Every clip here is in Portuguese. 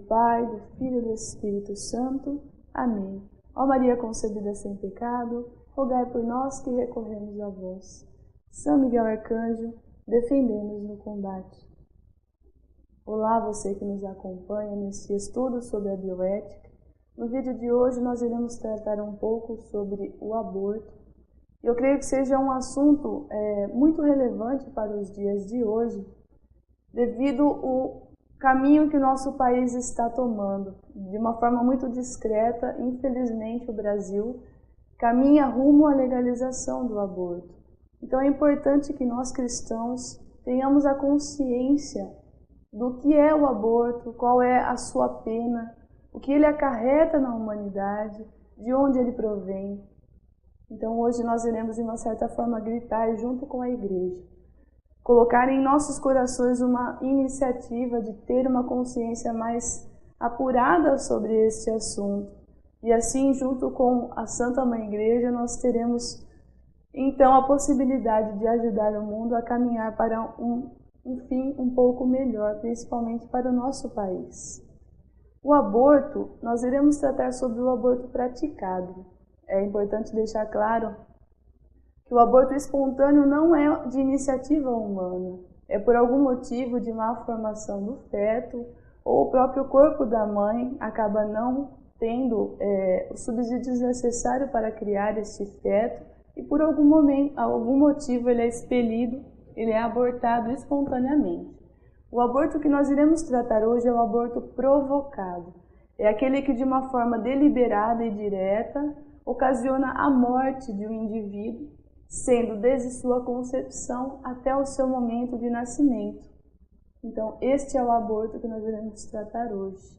Pai, do Filho e do Espírito Santo. Amém. Ó Maria concebida sem pecado, rogai por nós que recorremos a vós. São Miguel Arcanjo, defendei-nos no combate. Olá, você que nos acompanha neste estudo sobre a bioética. No vídeo de hoje nós iremos tratar um pouco sobre o aborto. Eu creio que seja um assunto muito relevante para os dias de hoje, devido ao caminho que o nosso país está tomando. De uma forma muito discreta, infelizmente, o Brasil caminha rumo à legalização do aborto. Então é importante que nós cristãos tenhamos a consciência do que é o aborto, qual é a sua pena, o que ele acarreta na humanidade, de onde ele provém. Então hoje nós iremos, de uma certa forma, gritar junto com a igreja, colocar em nossos corações uma iniciativa de ter uma consciência mais apurada sobre este assunto. E assim, junto com a Santa Mãe Igreja, nós teremos então a possibilidade de ajudar o mundo a caminhar para um fim um pouco melhor, principalmente para o nosso país. O aborto, nós iremos tratar sobre o aborto praticado. É importante deixar claro que o aborto espontâneo não é de iniciativa humana. É por algum motivo de má formação do feto, ou o próprio corpo da mãe acaba não tendo os subsídios necessários para criar este feto, e por algum motivo ele é expelido, ele é abortado espontaneamente. O aborto que nós iremos tratar hoje é o aborto provocado. É aquele que, de uma forma deliberada e direta, ocasiona a morte de um indivíduo, sendo desde sua concepção até o seu momento de nascimento. Então, este é o aborto que nós iremos tratar hoje.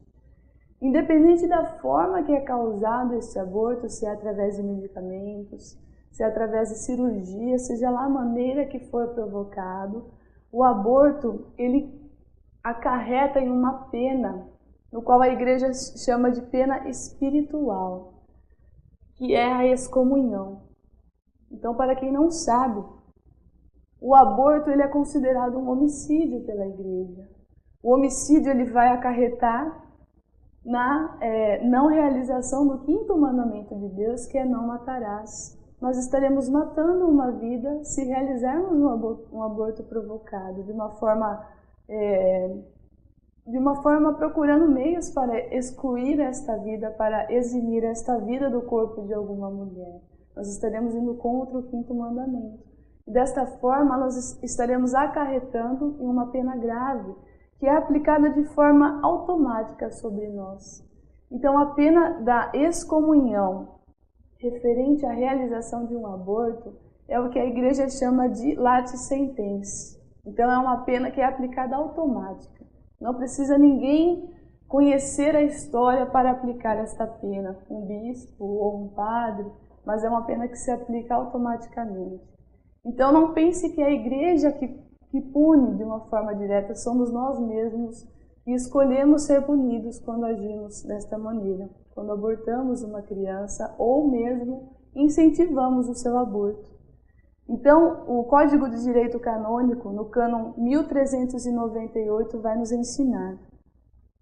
Independente da forma que é causado este aborto, se é através de medicamentos, se é através de cirurgia, seja lá a maneira que for provocado, o aborto, ele acarreta em uma pena, no qual a igreja chama de pena espiritual, que é a excomunhão. Então, para quem não sabe, o aborto ele é considerado um homicídio pela igreja. O homicídio ele vai acarretar na não realização do 5º mandamento de Deus, que é não matarás. Nós estaremos matando uma vida se realizarmos um aborto provocado, de uma forma procurando meios para excluir esta vida, para eximir esta vida do corpo de alguma mulher. Nós estaremos indo contra o 5º mandamento. E desta forma, nós estaremos acarretando em uma pena grave, que é aplicada de forma automática sobre nós. Então, a pena da excomunhão, referente à realização de um aborto, é o que a igreja chama de lati sententia. Então, é uma pena que é aplicada automática. Não precisa ninguém conhecer a história para aplicar esta pena, um bispo ou um padre, mas é uma pena que se aplica automaticamente. Então não pense que é a igreja que pune de uma forma direta, somos nós mesmos que escolhemos ser punidos quando agimos desta maneira, quando abortamos uma criança ou mesmo incentivamos o seu aborto. Então, o Código de Direito Canônico, no cânon 1398, vai nos ensinar: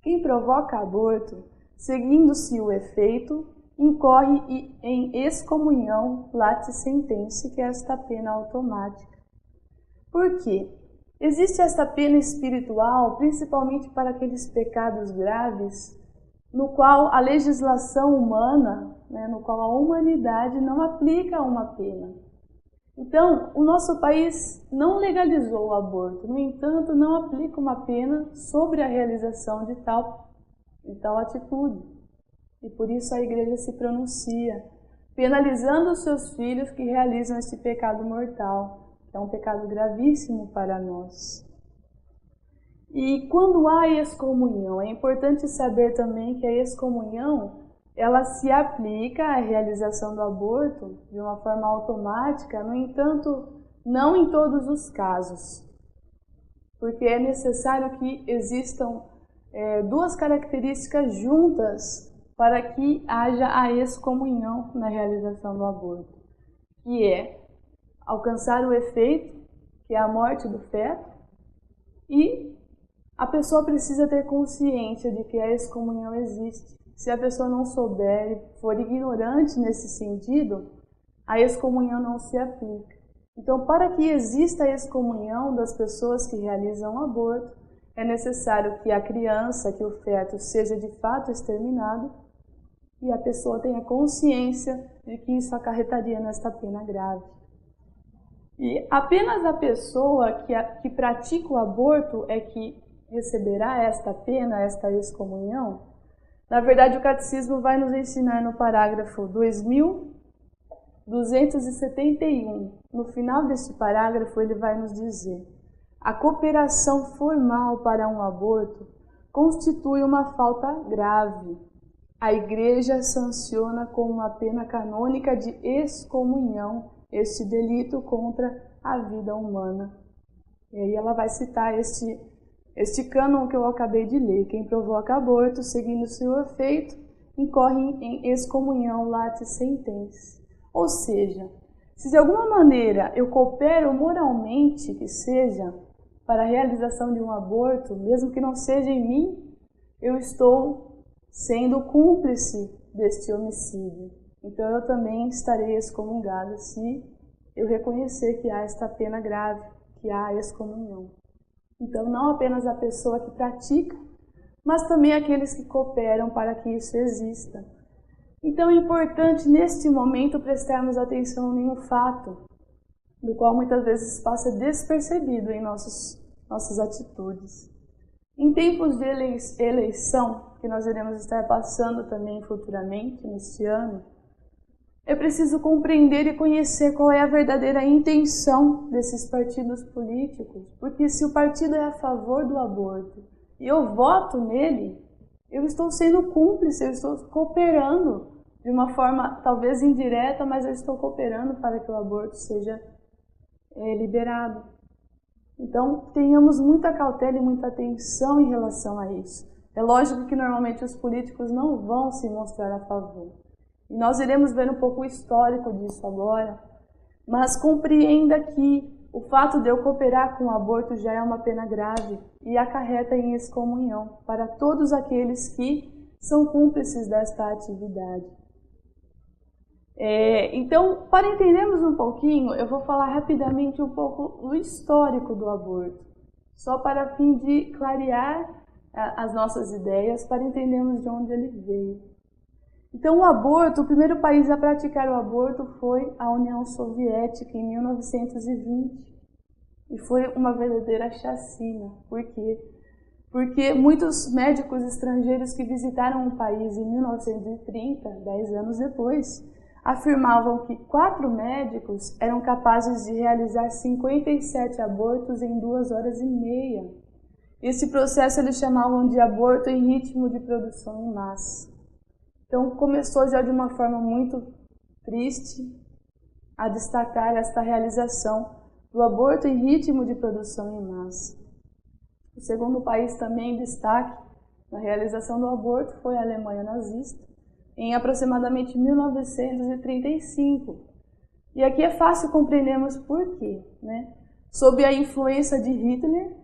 quem provoca aborto, seguindo-se o efeito, incorre em excomunhão lati sententia, que é esta pena automática. Por quê? Existe esta pena espiritual, principalmente para aqueles pecados graves, no qual a legislação humana, no qual a humanidade não aplica uma pena. Então, o nosso país não legalizou o aborto, no entanto, não aplica uma pena sobre a realização de tal atitude. E por isso a igreja se pronuncia, penalizando os seus filhos que realizam este pecado mortal, que é um pecado gravíssimo para nós. E quando há excomunhão, é importante saber também que a excomunhão, ela se aplica à realização do aborto de uma forma automática, no entanto, não em todos os casos, porque é necessário que existam duas características juntas para que haja a excomunhão na realização do aborto, que é alcançar o efeito, que é a morte do feto, e A pessoa precisa ter consciência de que a excomunhão existe. Se a pessoa não souber e for ignorante nesse sentido, a excomunhão não se aplica. Então, para que exista a excomunhão das pessoas que realizam o aborto, é necessário que a criança, que o feto, seja de fato exterminado e a pessoa tenha consciência de que isso acarretaria nesta pena grave. E apenas a pessoa que pratica o aborto é que receberá esta pena, esta excomunhão. Na verdade, o Catecismo vai nos ensinar no parágrafo 2271. No final deste parágrafo, ele vai nos dizer: a cooperação formal para um aborto constitui uma falta grave. A Igreja sanciona com uma pena canônica de excomunhão este delito contra a vida humana. E aí ela vai citar este cânon que eu acabei de ler: quem provoca aborto, seguindo seu efeito, incorre em excomunhão late sententia. Ou seja, se de alguma maneira eu coopero moralmente, que seja, para a realização de um aborto, mesmo que não seja em mim, eu estou sendo cúmplice deste homicídio. Então eu também estarei excomungada se eu reconhecer que há esta pena grave, que há a excomunhão. Então não apenas a pessoa que pratica, mas também aqueles que cooperam para que isso exista. Então é importante neste momento prestarmos atenção em um fato, do qual muitas vezes passa despercebido em nossas atitudes. Em tempos de eleição, que nós iremos estar passando também futuramente, neste ano, é preciso compreender e conhecer qual é a verdadeira intenção desses partidos políticos, porque se o partido é a favor do aborto e eu voto nele, eu estou sendo cúmplice, eu estou cooperando de uma forma talvez indireta, mas eu estou cooperando para que o aborto seja liberado. Então, tenhamos muita cautela e muita atenção em relação a isso. É lógico que normalmente os políticos não vão se mostrar a favor. E nós iremos ver um pouco o histórico disso agora, mas compreenda que o fato de eu cooperar com o aborto já é uma pena grave e acarreta em excomunhão para todos aqueles que são cúmplices desta atividade. Então, para entendermos um pouquinho, eu vou falar rapidamente um pouco do histórico do aborto, só para fim de clarear as nossas ideias, para entendermos de onde ele veio. Então, o aborto, o primeiro país a praticar o aborto foi a União Soviética, em 1920. E foi uma verdadeira chacina. Por quê? Porque muitos médicos estrangeiros que visitaram o país em 1930, 10 anos depois, afirmavam que 4 médicos eram capazes de realizar 57 abortos em 2 horas e meia. Esse processo eles chamavam de aborto em ritmo de produção em massa. Então começou já de uma forma muito triste a destacar esta realização do aborto em ritmo de produção em massa. O segundo país também em destaque na realização do aborto foi a Alemanha nazista, em aproximadamente 1935. E aqui é fácil compreendermos por quê, né? Sob a influência de Hitler,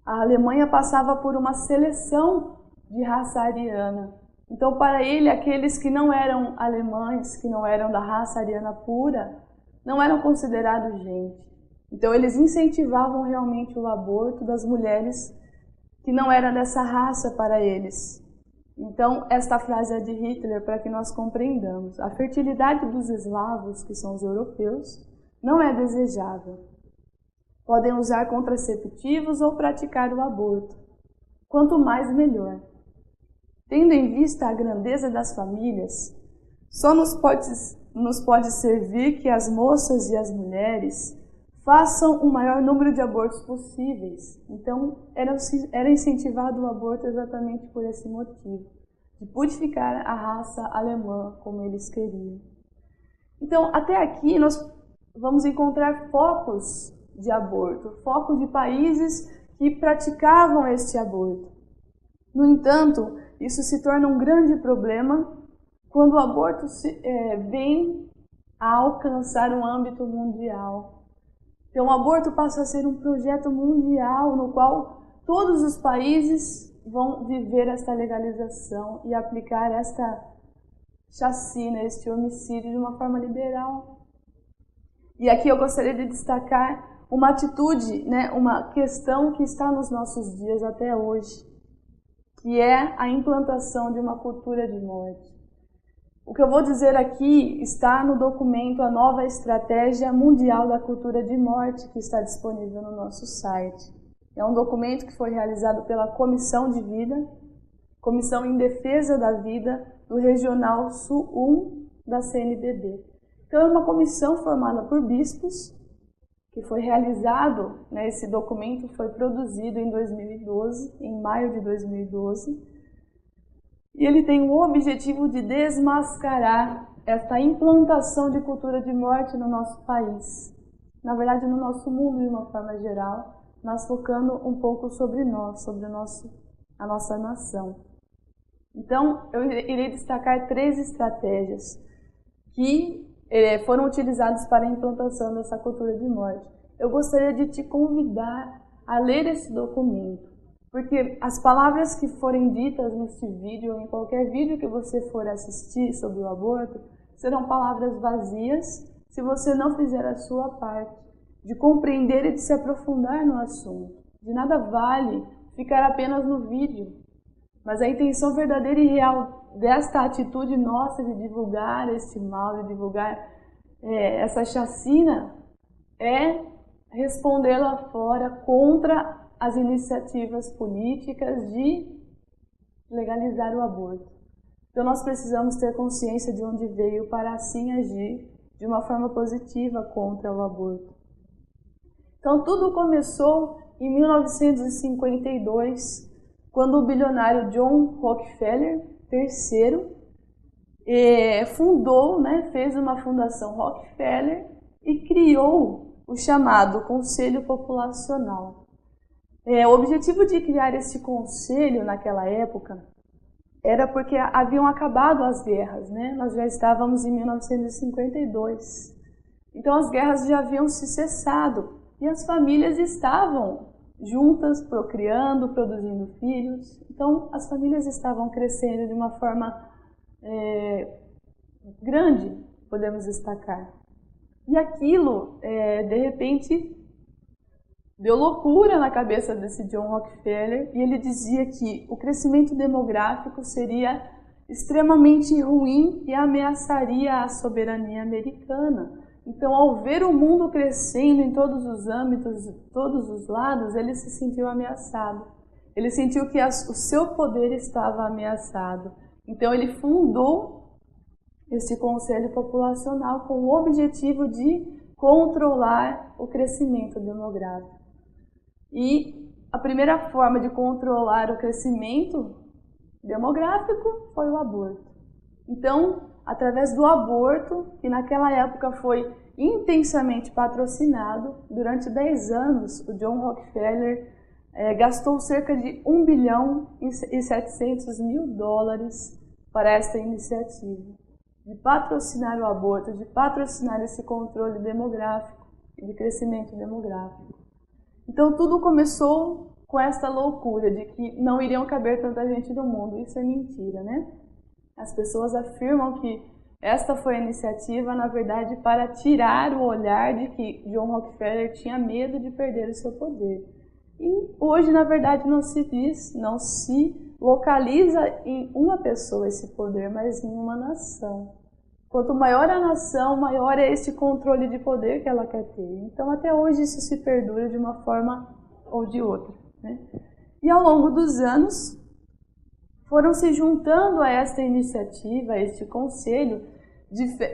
a Alemanha passava por uma seleção de raça ariana. Então, para ele, aqueles que não eram alemães, que não eram da raça ariana pura, não eram considerados gente. Então, eles incentivavam realmente o aborto das mulheres que não eram dessa raça para eles. Então, esta frase é de Hitler para que nós compreendamos. A fertilidade dos eslavos, que são os europeus, não é desejável. Podem usar contraceptivos ou praticar o aborto. Quanto mais, melhor. Tendo em vista a grandeza das famílias, só nos pode servir que as moças e as mulheres façam o maior número de abortos possíveis. Então, era incentivado o aborto exatamente por esse motivo, de purificar a raça alemã como eles queriam. Então, até aqui nós vamos encontrar focos de aborto, focos de países que praticavam este aborto. No entanto, isso se torna um grande problema quando o aborto vem a alcançar um âmbito mundial. Então, o aborto passa a ser um projeto mundial no qual todos os países vão viver esta legalização e aplicar esta chacina, este homicídio de uma forma liberal. E aqui eu gostaria de destacar uma atitude, uma questão que está nos nossos dias até hoje, que é a implantação de uma cultura de morte. O que eu vou dizer aqui está no documento A Nova Estratégia Mundial da Cultura de Morte, que está disponível no nosso site. É um documento que foi realizado pela Comissão de Vida, Comissão em Defesa da Vida, do Regional Sul 1 da CNBB. Então, é uma comissão formada por bispos, que foi realizado, esse documento foi produzido em 2012, em maio de 2012, e ele tem o objetivo de desmascarar esta implantação de cultura de morte no nosso país. Na verdade, no nosso mundo de uma forma geral, mas focando um pouco sobre nós, sobre a nossa nação. Então, eu irei destacar 3 estratégias que foram utilizadas para a implantação dessa cultura de morte. Eu gostaria de te convidar a ler esse documento, porque as palavras que forem ditas neste vídeo, ou em qualquer vídeo que você for assistir sobre o aborto, serão palavras vazias se você não fizer a sua parte, de compreender e de se aprofundar no assunto. De nada vale ficar apenas no vídeo, mas a intenção verdadeira e real desta atitude nossa de divulgar este mal, de divulgar essa chacina, é responder lá fora contra as iniciativas políticas de legalizar o aborto. Então nós precisamos ter consciência de onde veio para assim agir de uma forma positiva contra o aborto. Então tudo começou em 1952, quando o bilionário John Rockefeller III fundou, fez uma fundação Rockefeller e criou o chamado Conselho Populacional. O objetivo de criar esse conselho naquela época era porque haviam acabado as guerras, Nós já estávamos em 1952. Então as guerras já haviam se cessado e as famílias estavam juntas, procriando, produzindo filhos. Então as famílias estavam crescendo de uma forma grande, podemos destacar. E aquilo, de repente, deu loucura na cabeça desse John Rockefeller, e ele dizia que o crescimento demográfico seria extremamente ruim e ameaçaria a soberania americana. Então, ao ver o mundo crescendo em todos os âmbitos, todos os lados, ele se sentiu ameaçado. Ele sentiu que o seu poder estava ameaçado. Então, ele fundou este Conselho Populacional com o objetivo de controlar o crescimento demográfico. E a primeira forma de controlar o crescimento demográfico foi o aborto. Então, através do aborto, que naquela época foi intensamente patrocinado, durante 10 anos, o John Rockefeller gastou cerca de $1 bilhão e 700 mil dólares para esta iniciativa, de patrocinar o aborto, de patrocinar esse controle demográfico e de crescimento demográfico. Então tudo começou com esta loucura de que não iriam caber tanta gente no mundo. Isso é mentira, As pessoas afirmam que esta foi a iniciativa, na verdade, para tirar o olhar de que John Rockefeller tinha medo de perder o seu poder. E hoje, na verdade, não se localiza em uma pessoa esse poder, mas em uma nação. Quanto maior a nação, maior é esse controle de poder que ela quer ter. Então, até hoje, isso se perdura de uma forma ou de outra. E ao longo dos anos, foram se juntando a esta iniciativa, a este conselho,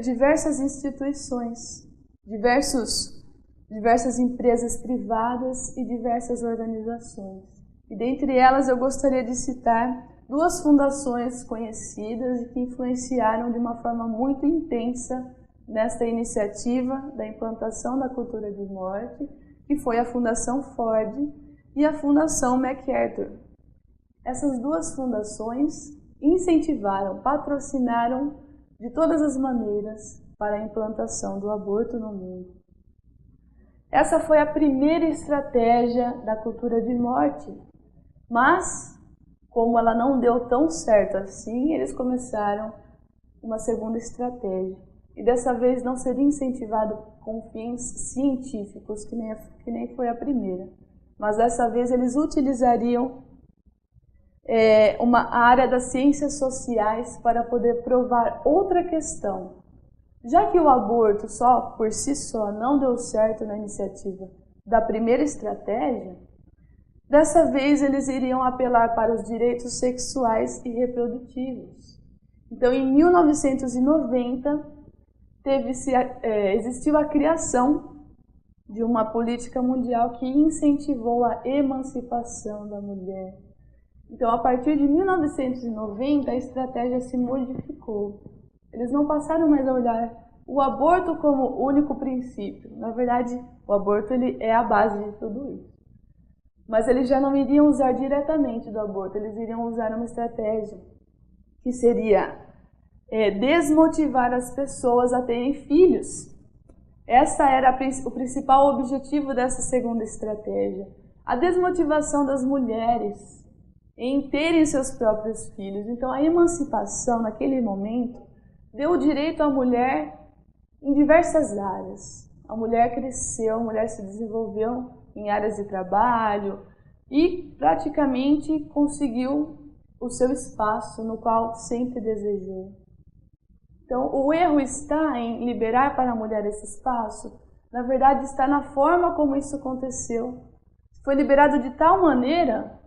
diversas instituições, diversas empresas privadas e diversas organizações. E dentre elas eu gostaria de citar 2 fundações conhecidas e que influenciaram de uma forma muito intensa nesta iniciativa da implantação da cultura de morte, que foi a Fundação Ford e a Fundação MacArthur. Essas 2 fundações incentivaram, patrocinaram de todas as maneiras para a implantação do aborto no mundo. Essa foi a primeira estratégia da cultura de morte, Mas, como ela não deu tão certo assim, eles começaram uma segunda estratégia. E dessa vez não seria incentivado com fins científicos, que nem foi a primeira. Mas dessa vez eles utilizariam uma área das ciências sociais para poder provar outra questão. Já que o aborto só por si só não deu certo na iniciativa da primeira estratégia, dessa vez eles iriam apelar para os direitos sexuais e reprodutivos. Então, em 1990, existiu a criação de uma política mundial que incentivou a emancipação da mulher. Então, a partir de 1990, a estratégia se modificou. Eles não passaram mais a olhar o aborto como único princípio. Na verdade, o aborto ele é a base de tudo isso. Mas eles já não iriam usar diretamente do aborto, eles iriam usar uma estratégia que seria desmotivar as pessoas a terem filhos. Essa era o principal objetivo dessa segunda estratégia. A desmotivação das mulheres em terem seus próprios filhos. Então, a emancipação, naquele momento, deu o direito à mulher em diversas áreas. A mulher cresceu, a mulher se desenvolveu em áreas de trabalho e praticamente conseguiu o seu espaço no qual sempre desejou. Então, o erro está em liberar para a mulher esse espaço? Na verdade, está na forma como isso aconteceu. Foi liberado de tal maneira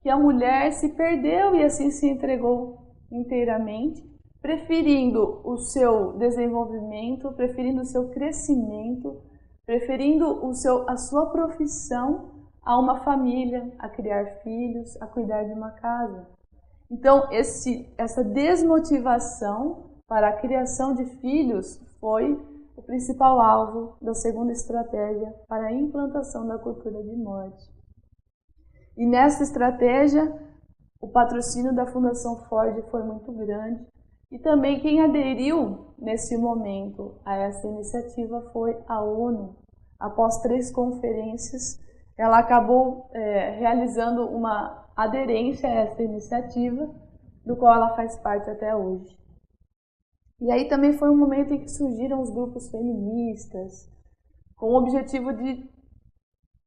que a mulher se perdeu e assim se entregou inteiramente, preferindo o seu desenvolvimento, preferindo o seu crescimento, preferindo a sua profissão a uma família, a criar filhos, a cuidar de uma casa. Então, essa desmotivação para a criação de filhos foi o principal alvo da segunda estratégia para a implantação da cultura de morte. E nessa estratégia, o patrocínio da Fundação Ford foi muito grande. E também quem aderiu nesse momento a essa iniciativa foi a ONU. Após 3 conferências, ela acabou realizando uma aderência a essa iniciativa, do qual ela faz parte até hoje. E aí também foi um momento em que surgiram os grupos feministas, com o objetivo de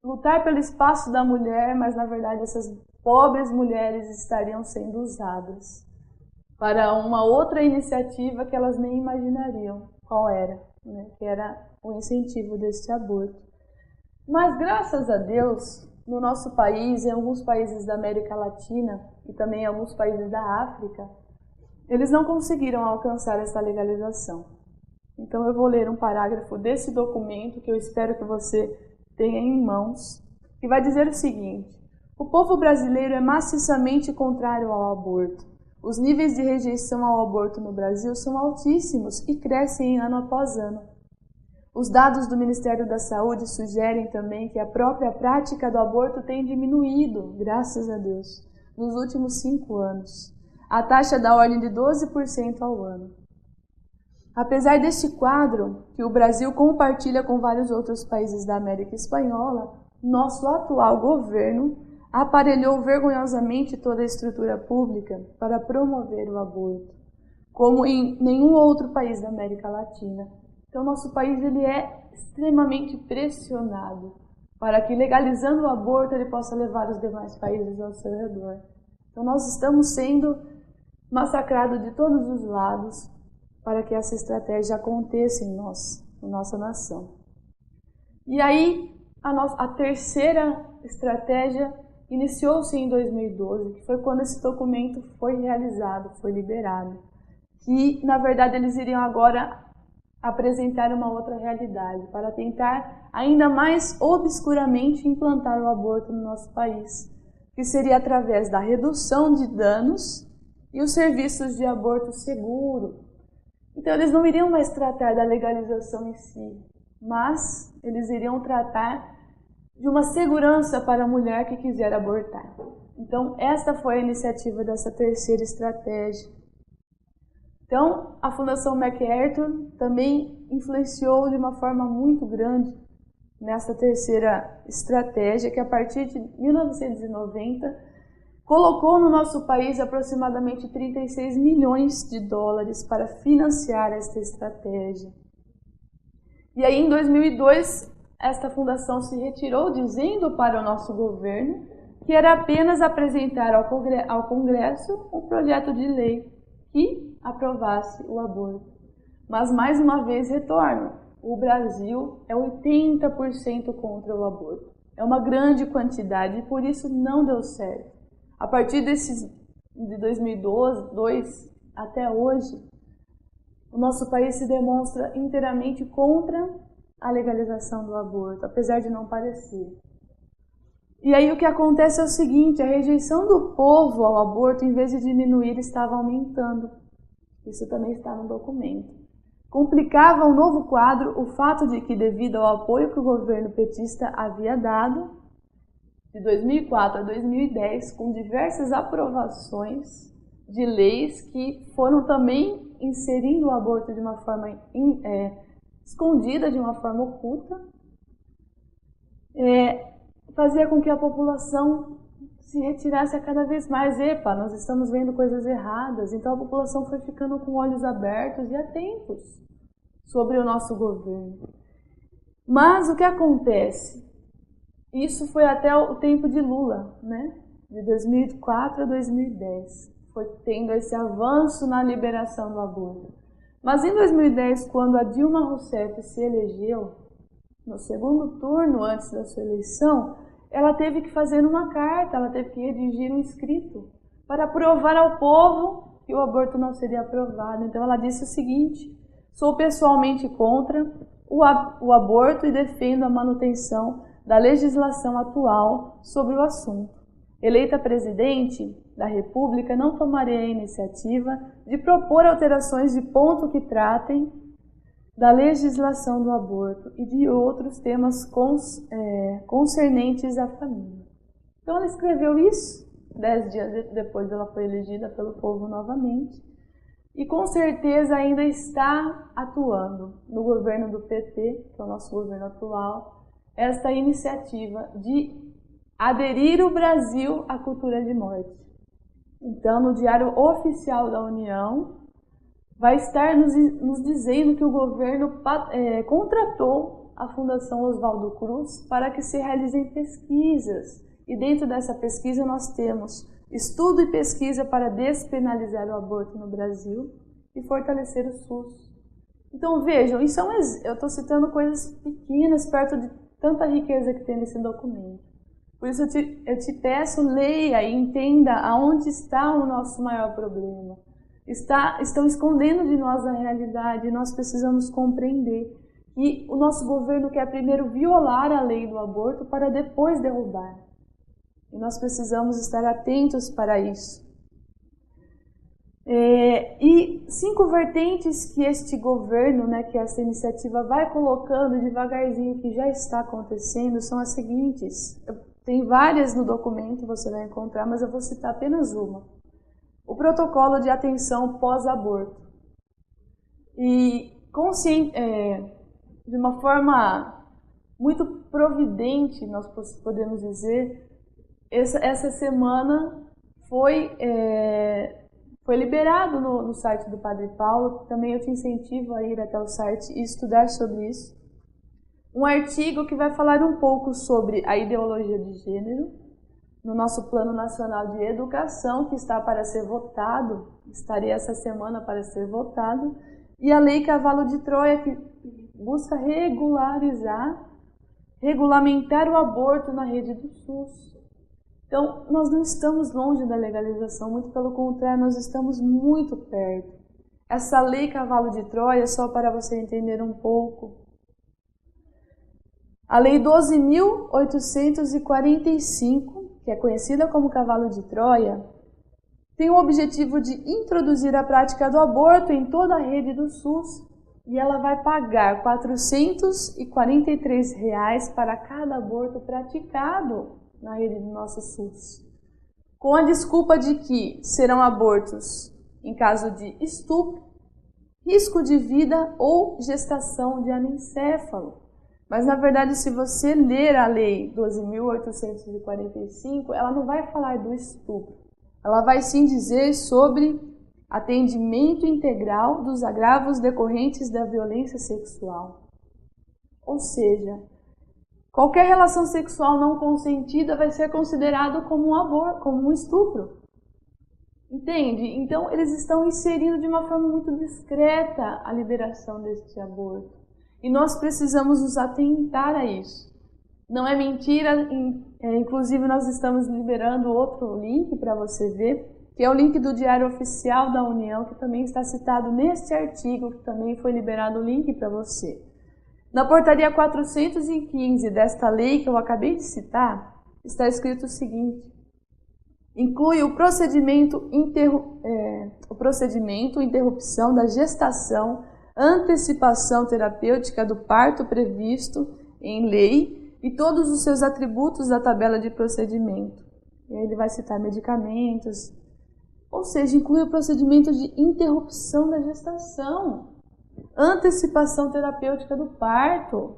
lutar pelo espaço da mulher, mas na verdade essas pobres mulheres estariam sendo usadas para uma outra iniciativa que elas nem imaginariam qual era, né? Que era o incentivo deste aborto. Mas graças a Deus, no nosso país, em alguns países da América Latina e também em alguns países da África, eles não conseguiram alcançar essa legalização. Então eu vou ler um parágrafo desse documento que eu espero que você tenha em mãos, que vai dizer o seguinte: o povo brasileiro é maciçamente contrário ao aborto. Os níveis de rejeição ao aborto no Brasil são altíssimos e crescem ano após ano. Os dados do Ministério da Saúde sugerem também que a própria prática do aborto tem diminuído, graças a Deus, nos últimos 5 anos. A taxa da ordem de 12% ao ano. Apesar deste quadro, que o Brasil compartilha com vários outros países da América Espanhola, nosso atual governo aparelhou vergonhosamente toda a estrutura pública para promover o aborto, como em nenhum outro país da América Latina. Então, nosso país ele é extremamente pressionado para que, legalizando o aborto, ele possa levar os demais países ao seu redor. Então, nós estamos sendo massacrados de todos os lados para que essa estratégia aconteça em nossa nação. E aí, a terceira estratégia iniciou-se em 2012, que foi quando esse documento foi realizado, foi liberado. Que, na verdade, eles iriam agora apresentar uma outra realidade, para tentar ainda mais obscuramente implantar o aborto no nosso país, que seria através da redução de danos e os serviços de aborto seguro. Então, eles não iriam mais tratar da legalização em si, mas eles iriam tratar de uma segurança para a mulher que quiser abortar. Então, esta foi a iniciativa dessa terceira estratégia. Então, a Fundação MacArthur também influenciou de uma forma muito grande nessa terceira estratégia, que a partir de 1990 colocou no nosso país aproximadamente 36 milhões de dólares para financiar esta estratégia. E aí, em 2002, esta fundação se retirou, dizendo para o nosso governo que era apenas apresentar ao Congresso um projeto de lei que aprovasse o aborto. Mas, mais uma vez, retorno. O Brasil é 80% contra o aborto. É uma grande quantidade e, por isso, não deu certo. A partir de 2002 até hoje, o nosso país se demonstra inteiramente contra a legalização do aborto, apesar de não parecer. E aí o que acontece é o seguinte, a rejeição do povo ao aborto, em vez de diminuir, estava aumentando. Isso também está no documento. Complicava o novo quadro o fato de que, devido ao apoio que o governo petista havia dado, de 2004 a 2010, com diversas aprovações de leis que foram também inserindo o aborto de uma forma escondida, de uma forma oculta, fazia com que a população se retirasse a cada vez mais. Epa, nós estamos vendo coisas erradas. Então a população foi ficando com olhos abertos e atentos sobre o nosso governo. Mas o que acontece? Isso foi até o tempo de Lula, né? De 2004 a 2010. Foi tendo esse avanço na liberação do aborto. Mas em 2010, quando a Dilma Rousseff se elegeu, no segundo turno antes da sua eleição, ela teve que fazer uma carta, ela teve que redigir um escrito para provar ao povo que o aborto não seria aprovado. Então ela disse o seguinte: sou pessoalmente contra o aborto e defendo a manutenção da legislação atual sobre o assunto. Eleita presidente da República, não tomarei a iniciativa de propor alterações de ponto que tratem da legislação do aborto e de outros temas concernentes à família. Então ela escreveu isso 10 dias depois ela foi elegida pelo povo novamente e com certeza ainda está atuando no governo do PT, que é o nosso governo atual, esta iniciativa de aderir o Brasil à cultura de morte. Então, no Diário Oficial da União, vai estar nos dizendo que o governo contratou a Fundação Oswaldo Cruz para que se realizem pesquisas. E dentro dessa pesquisa nós temos estudo e pesquisa para despenalizar o aborto no Brasil e fortalecer o SUS. Então vejam, isso eu estou citando coisas pequenas perto de tanta riqueza que tem nesse documento. Por isso eu te peço, leia e entenda aonde está o nosso maior problema. Estão escondendo de nós a realidade e nós precisamos compreender que o nosso governo quer primeiro violar a lei do aborto para depois derrubar. E nós precisamos estar atentos para isso. E 5 vertentes que este governo, que essa iniciativa vai colocando devagarzinho, que já está acontecendo, são as seguintes. Tem várias no documento, você vai encontrar, mas eu vou citar apenas uma. O protocolo de atenção pós-aborto. E de uma forma muito providente, nós podemos dizer, essa semana foi liberado no site do Padre Paulo, também eu te incentivo a ir até o site e estudar sobre isso. Um artigo que vai falar um pouco sobre a ideologia de gênero, no nosso Plano Nacional de Educação, que está para ser votado, estaria essa semana para ser votado, e a Lei Cavalo de Troia, que busca regulamentar o aborto na rede do SUS. Então, nós não estamos longe da legalização, muito pelo contrário, nós estamos muito perto. Essa Lei Cavalo de Troia, só para você entender um pouco, a Lei 12.845, que é conhecida como Cavalo de Troia, tem o objetivo de introduzir a prática do aborto em toda a rede do SUS e ela vai pagar R$ 443 para cada aborto praticado na rede do nosso SUS, com a desculpa de que serão abortos em caso de estupro, risco de vida ou gestação de anencefalo. Mas, na verdade, se você ler a Lei 12.845, ela não vai falar do estupro. Ela vai sim dizer sobre atendimento integral dos agravos decorrentes da violência sexual. Ou seja, qualquer relação sexual não consentida vai ser considerado como um aborto, como um estupro. Entende? Então, eles estão inserindo de uma forma muito discreta a liberação deste aborto. E nós precisamos nos atentar a isso. Não é mentira, inclusive nós estamos liberando outro link para você ver, que é o link do Diário Oficial da União, que também está citado neste artigo, que também foi liberado o link para você. Na portaria 415 desta lei que eu acabei de citar, está escrito o seguinte: inclui o procedimento interrupção da gestação, antecipação terapêutica do parto previsto em lei e todos os seus atributos da tabela de procedimento. E aí ele vai citar medicamentos, ou seja, inclui o procedimento de interrupção da gestação, antecipação terapêutica do parto.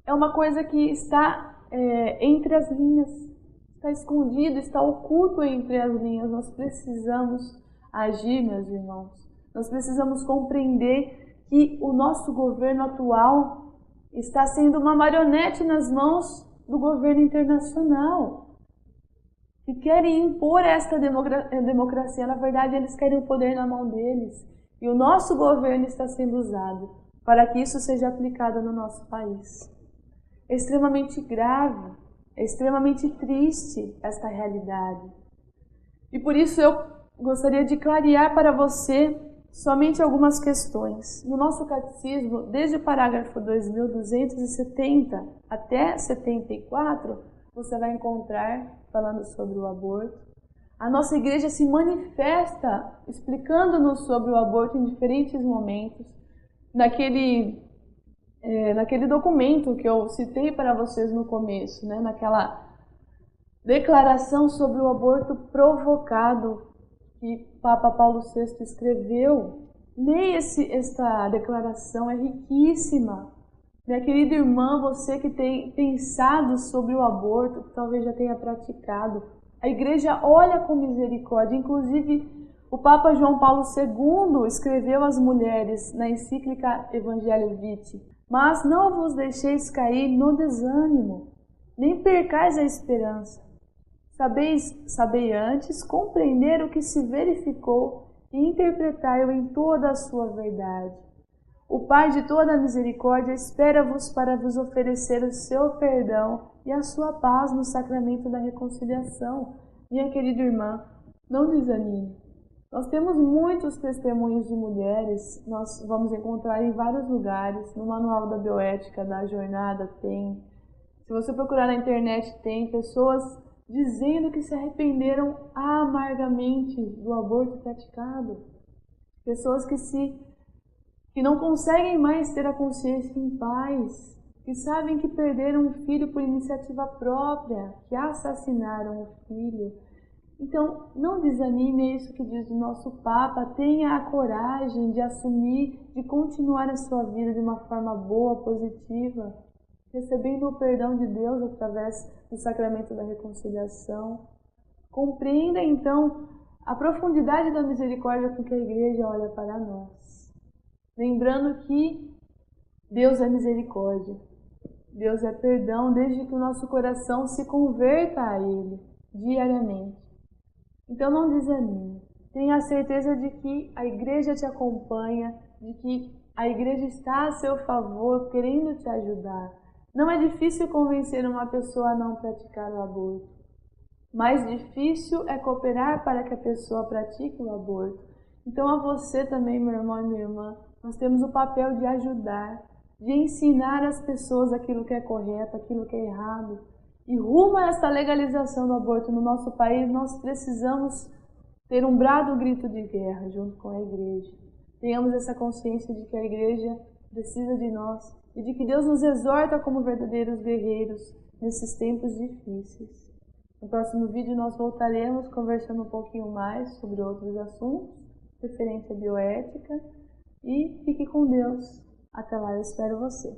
É uma coisa que está entre as linhas, está escondido, está oculto entre as linhas. Nós precisamos agir, meus irmãos. Nós precisamos compreender que o nosso governo atual está sendo uma marionete nas mãos do governo internacional, que querem impor esta democracia. Na verdade, eles querem o poder na mão deles. E o nosso governo está sendo usado para que isso seja aplicado no nosso país. É extremamente grave, é extremamente triste esta realidade. E por isso eu gostaria de clarear para você somente algumas questões. No nosso catecismo, desde o parágrafo 2270 até 74, você vai encontrar falando sobre o aborto. A nossa igreja se manifesta explicando-nos sobre o aborto em diferentes momentos. Naquele documento que eu citei para vocês no começo, né? Naquela declaração sobre o aborto provocado que Papa Paulo VI escreveu. Leia esta declaração, é riquíssima. Minha querida irmã, você que tem pensado sobre o aborto, que talvez já tenha praticado, a igreja olha com misericórdia. Inclusive, o Papa João Paulo II escreveu às mulheres na encíclica Evangelii Vitae: mas não vos deixeis cair no desânimo, nem percais a esperança. Sabei antes compreender o que se verificou e interpretai-o em toda a sua verdade. O Pai de toda a misericórdia espera-vos para vos oferecer o seu perdão e a sua paz no sacramento da reconciliação. Minha querida irmã, não desanime. Nós temos muitos testemunhos de mulheres, nós vamos encontrar em vários lugares. No Manual da Bioética da Jornada tem. Se você procurar na internet, tem pessoas dizendo que se arrependeram amargamente do aborto praticado. Pessoas que não conseguem mais ter a consciência em paz, que sabem que perderam um filho por iniciativa própria, que assassinaram o filho. Então, não desanime, é isso que diz o nosso Papa. Tenha a coragem de assumir, de continuar a sua vida de uma forma boa, positiva, recebendo o perdão de Deus através do sacramento da reconciliação. Compreenda, então, a profundidade da misericórdia com que a igreja olha para nós. Lembrando que Deus é misericórdia, Deus é perdão, desde que o nosso coração se converta a Ele diariamente. Então não desanime, tenha a certeza de que a igreja te acompanha, de que a igreja está a seu favor, querendo te ajudar. Não é difícil convencer uma pessoa a não praticar o aborto. Mais difícil é cooperar para que a pessoa pratique o aborto. Então a você também, meu irmão e minha irmã, nós temos o papel de ajudar, de ensinar as pessoas aquilo que é correto, aquilo que é errado. E rumo a esta legalização do aborto no nosso país, nós precisamos ter um brado grito de guerra junto com a igreja. Tenhamos essa consciência de que a igreja precisa de nós e de que Deus nos exorta como verdadeiros guerreiros nesses tempos difíceis. No próximo vídeo nós voltaremos conversando um pouquinho mais sobre outros assuntos referentes à bioética. E fique com Deus. Até lá eu espero você.